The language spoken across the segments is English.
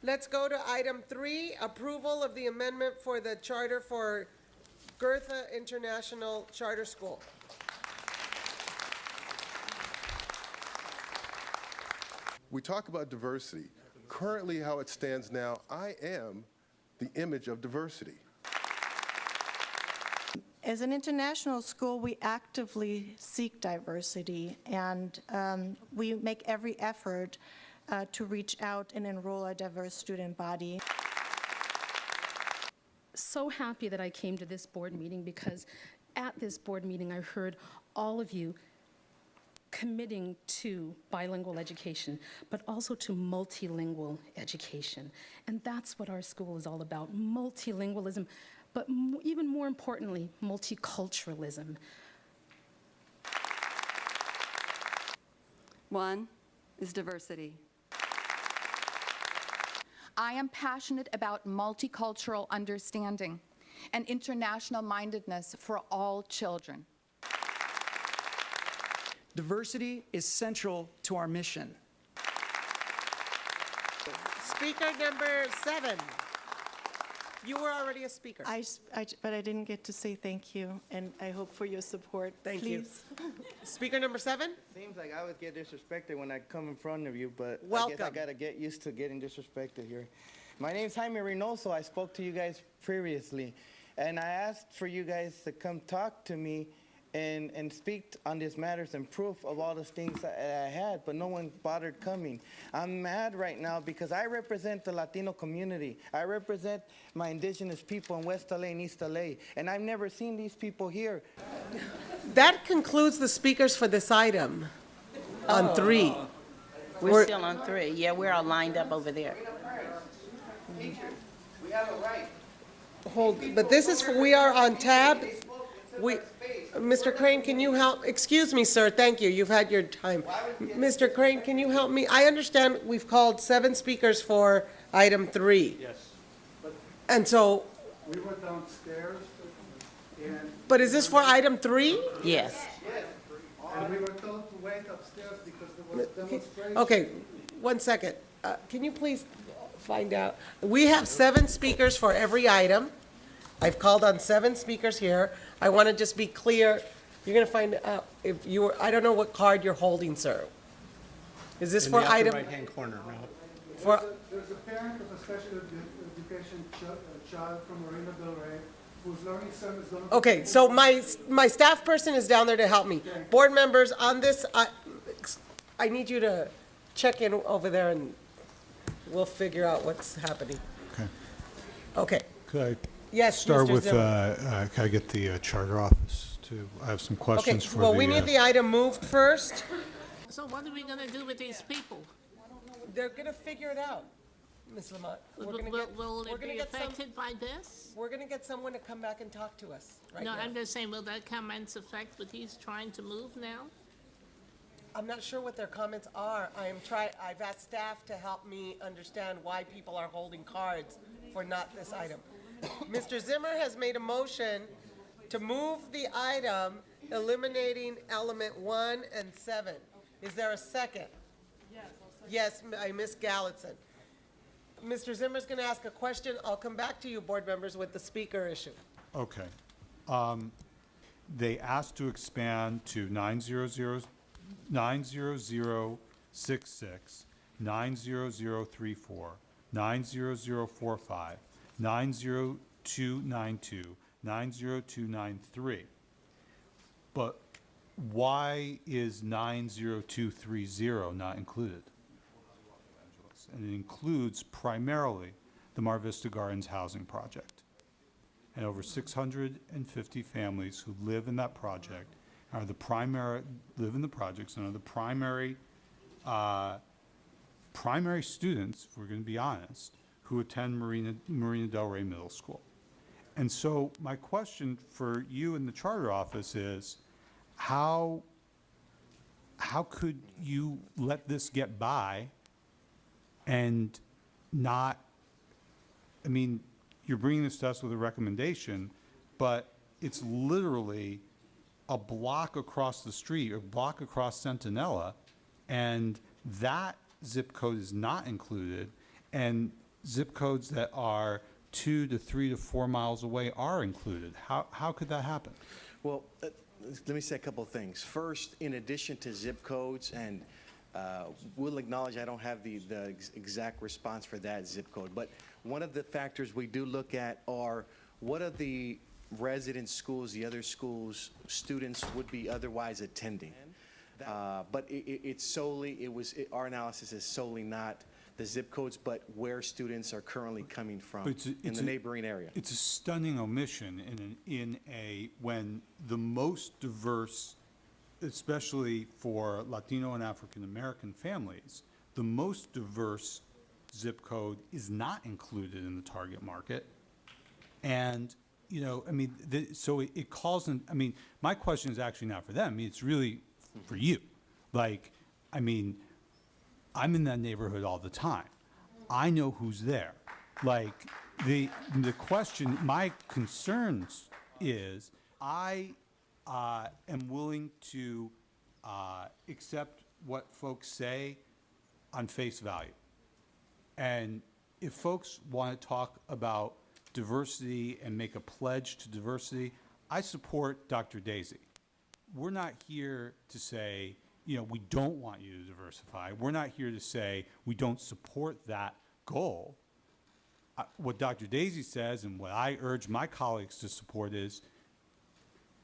Let's go to item 3, approval of the amendment for the charter for Goethe International Charter School. We talk about diversity. Currently, how it stands now, I am the image of diversity. As an international school, we actively seek diversity, and we make every effort to reach out and enroll a diverse student body. So happy that I came to this board meeting, because at this board meeting, I heard all of you committing to bilingual education, but also to multilingual education. And that's what our school is all about, multilingualism, but even more importantly, multiculturalism. One is diversity. I am passionate about multicultural understanding and international mindedness for all children. Diversity is central to our mission. Speaker number 7. You were already a speaker. But I didn't get to say thank you, and I hope for your support. Thank you. Please. Speaker number 7? Seems like I always get disrespected when I come in front of you, but I Welcome. guess I gotta get used to getting disrespected here. My name's Jaime Reynoso. I spoke to you guys previously, and I asked for you guys to come talk to me and speak on these matters and proof of all the things that I had, but no one bothered coming. I'm mad right now because I represent the Latino community. I represent my indigenous people in West LA and East LA, and I've never seen these people here. That concludes the speakers for this item on 3. We're still on 3. Yeah, we're all lined up over there. Teachers, we have a right. Hold, but this is, we are on tab. Mr. Crane, can you help? Excuse me, sir, thank you, you've had your time. Mr. Crane, can you help me? I understand we've called 7 speakers for item 3. Yes. And so, We were downstairs and but is this for item 3? Yes. we were told to wait upstairs because there was demonstration. Okay, 1 second. Can you please find out? We have 7 speakers for every item. I've called on 7 speakers here. I want to just be clear. You're going to find out if you were, I don't know what card you're holding, sir. Is this for item? In the upper right-hand corner, no. For, There's a parent of a special education child from Marina Del Rey whose learning center is going to... okay, so my staff person is down there to help me. Board members, on this, I need you to check in over there and we'll figure out what's happening. Okay. Okay. Could Yes, I start Mr. with, Zimmer. can I get the charter office to, I have some Okay, questions for the... well, we need the item moved first. So what are we gonna do with these people? They're gonna figure it out, Ms. Lamont. We're gonna get, Will we're it gonna be get some, affected by this? we're gonna get someone to come back and talk to us right No, now. I'm just saying, will that come into effect with he's trying to move now? I'm not sure what their comments are. I've asked staff to help me understand why people are holding cards for not this item. Mr. Zimmer has made a motion to move the item eliminating element 1 and 7. Is there a second? Yes, I Miss Gallatin. Mr. Zimmer's going to ask a question. I'll come back to you, board members, with the speaker issue. Okay. They asked to expand to 90066, 90034, 90045, 90292, 90293. But why is 90230 not included? And it includes primarily the Mar Vista Gardens housing project. And over 650 families who live in that project are the primary, live in the projects and are the primary, primary students, if we're going to be honest, who attend Marina Del Rey Middle School. And so my question for you in the charter office is, how could you let this get by and not, I mean, you're bringing this to us with a recommendation, but it's literally a block across the street, or a block across Centinela, and that zip code is not included. And zip codes that are 2 to 3 to 4 miles away are included. How could that happen? Well, let me say a couple of things. First, in addition to zip codes, and we'll acknowledge I don't have the exact response for that zip code, but one of the factors we do look at are what are the resident schools, the other schools, students would be otherwise attending. But it's solely, our analysis is solely not the zip codes, but where students are currently coming from in the neighboring area. It's a stunning omission when the most diverse, especially for Latino and African American families, the most diverse zip code is not included in the target market. And, so it calls in, my question is actually not for them. It's really for you. I'm in that neighborhood all the time. I know who's there. The question, my concerns is I am willing to accept what folks say on face value. And if folks want to talk about diversity and make a pledge to diversity, I support Dr. Deasy. We're not here to say, we don't want you to diversify. We're not here to say we don't support that goal. What Dr. Deasy says and what I urge my colleagues to support is,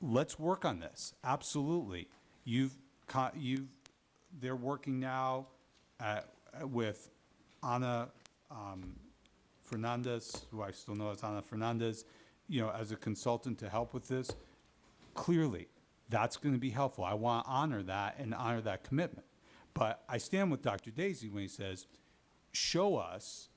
let's work on this. Absolutely. They're working now with Ana Fernandez, who I still know as Ana Fernandez, as a consultant to help with this. Clearly, that's going to be helpful. I want to honor that and honor that commitment. But I stand with Dr. Deasy when he says, show us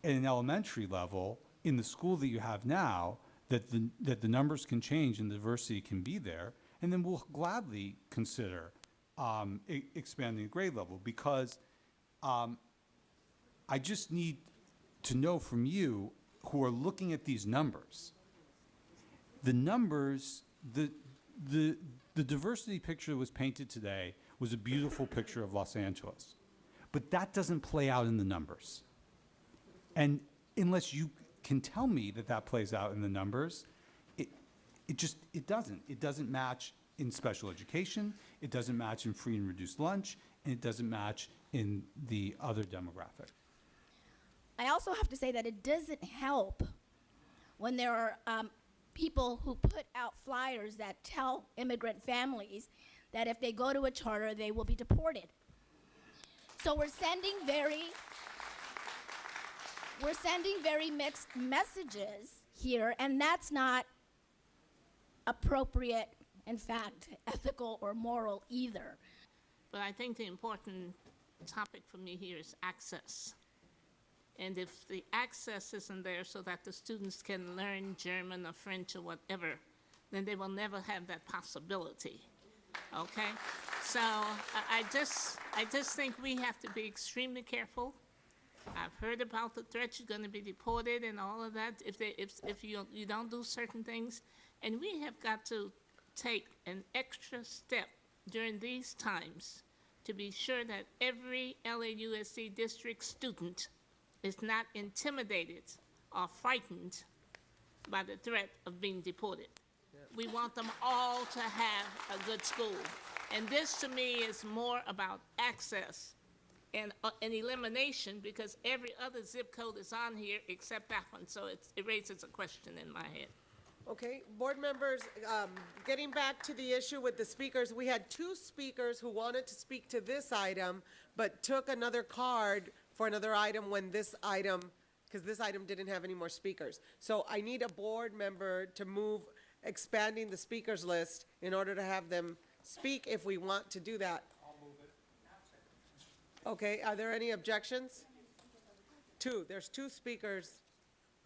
at an elementary level in the school that you have now that the numbers can change and the diversity can be there, and then we'll gladly consider expanding the grade level, because I just need to know from you who are looking at these numbers, the numbers, the diversity picture that was painted today was a beautiful picture of Los Angeles, but that doesn't play out in the numbers. And unless you can tell me that plays out in the numbers, it doesn't. It doesn't match in special education, it doesn't match in free and reduced lunch, and it doesn't match in the other demographic. I also have to say that it doesn't help when there are people who put out flyers that tell immigrant families that if they go to a charter, they will be deported. So we're sending very mixed messages here, and that's not appropriate, in fact, ethical or moral either. But I think the important topic for me here is access. And if the access isn't there so that the students can learn German or French or whatever, then they will never have that possibility, okay? So I just think we have to be extremely careful. I've heard about the threat you're going to be deported and all of that if you don't do certain things. And we have got to take an extra step during these times to be sure that every LAUSD district student is not intimidated or frightened by the threat of being deported. We want them all to have a good school. And this, to me, is more about access and elimination, because every other zip code is on here except that one. So it raises a question in my head. Okay, board members, getting back to the issue with the speakers, we had 2 speakers who wanted to speak to this item, but took another card for another item when this item, because this item didn't have any more speakers. So I need a board member to move expanding the speakers list in order to have them speak if we want to do that. I'll move it. Okay, are there any objections? 2, there's 2 speakers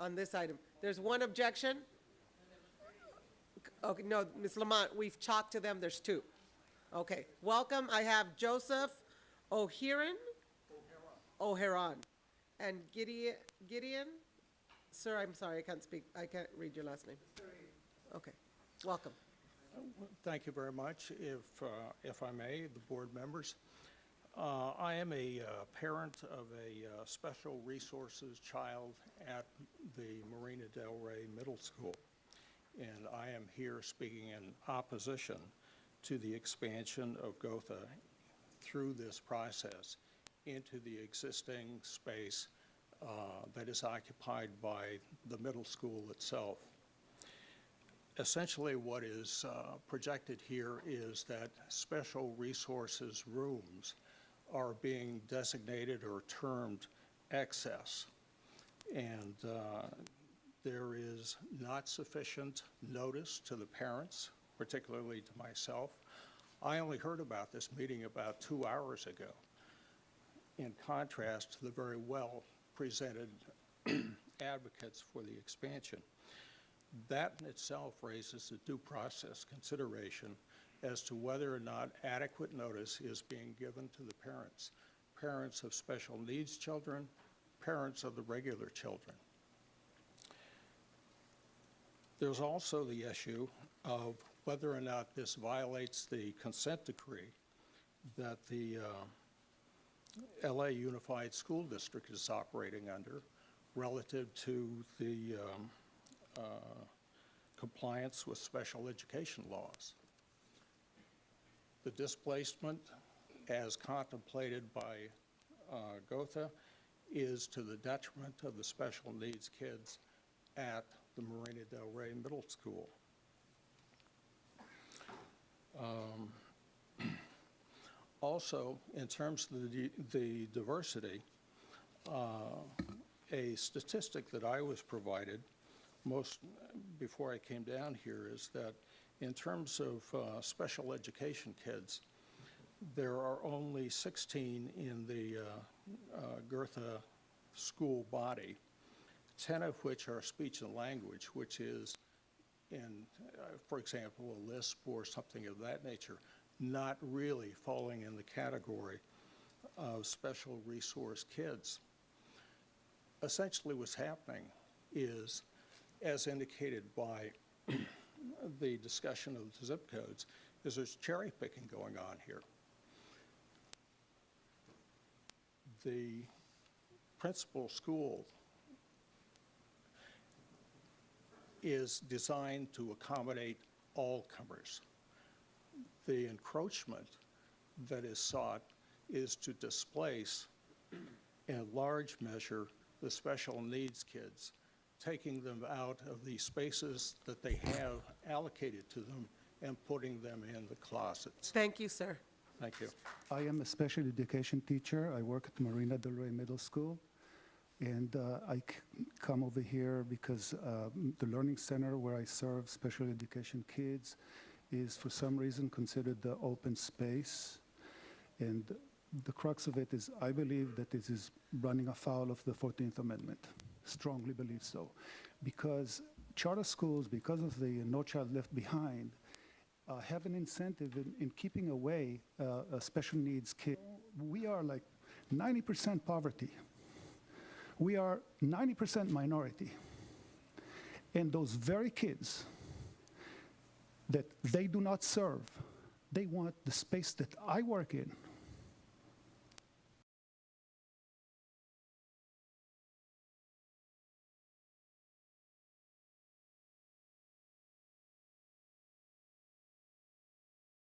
on this item. There's 1 objection? Okay, no, Ms. Lamont, we've talked to them, there's 2. Okay, welcome, I have Joseph O'Heron, and Gideon? Sir, I'm sorry, I can't speak, I can't read your last name. Okay, welcome. Thank you very much. If I may, the board members, I am a parent of a special resources child at the Marina Del Rey Middle School, and I am here speaking in opposition to the expansion of Goethe through this process into the existing space that is occupied by the middle school itself. Essentially, what is projected here is that special resources rooms are being designated or termed excess, and there is not sufficient notice to the parents, particularly to myself. I only heard about this meeting about 2 hours ago, in contrast to the very well presented advocates for the expansion. That in itself raises a due process consideration as to whether or not adequate notice is being given to the parents, parents of special needs children, parents of the regular children. There's also the issue of whether or not this violates the consent decree that the LA Unified School District is operating under relative to the compliance with special education laws. The displacement, as contemplated by Goethe, is to the detriment of the special needs kids at the Marina Del Rey Middle School. Also, in terms of the diversity, a statistic that I was provided before I came down here is that in terms of special education kids, there are only 16 in the Goethe school body, 10 of which are speech and language, which is for example, a lisp or something of that nature, not really falling in the category of special resource kids. Essentially what's happening is, as indicated by the discussion of the zip codes, is there's cherry picking going on here. The principal school is designed to accommodate all comers. The encroachment that is sought is to displace, in large measure, the special needs kids, taking them out of the spaces that they have allocated to them and putting them in the closets. Thank you, sir. Thank you. I am a special education teacher. I work at Marina Del Rey Middle School. And I come over here because the Learning Center where I serve special education kids is for some reason considered the open space. And the crux of it is I believe that this is running afoul of the 14th Amendment. Strongly believe so. Because charter schools, because of the No Child Left Behind, have an incentive in keeping away special needs kids. We are like 90% poverty. We are 90% minority. And those very kids that they do not serve, they want the space that I work in,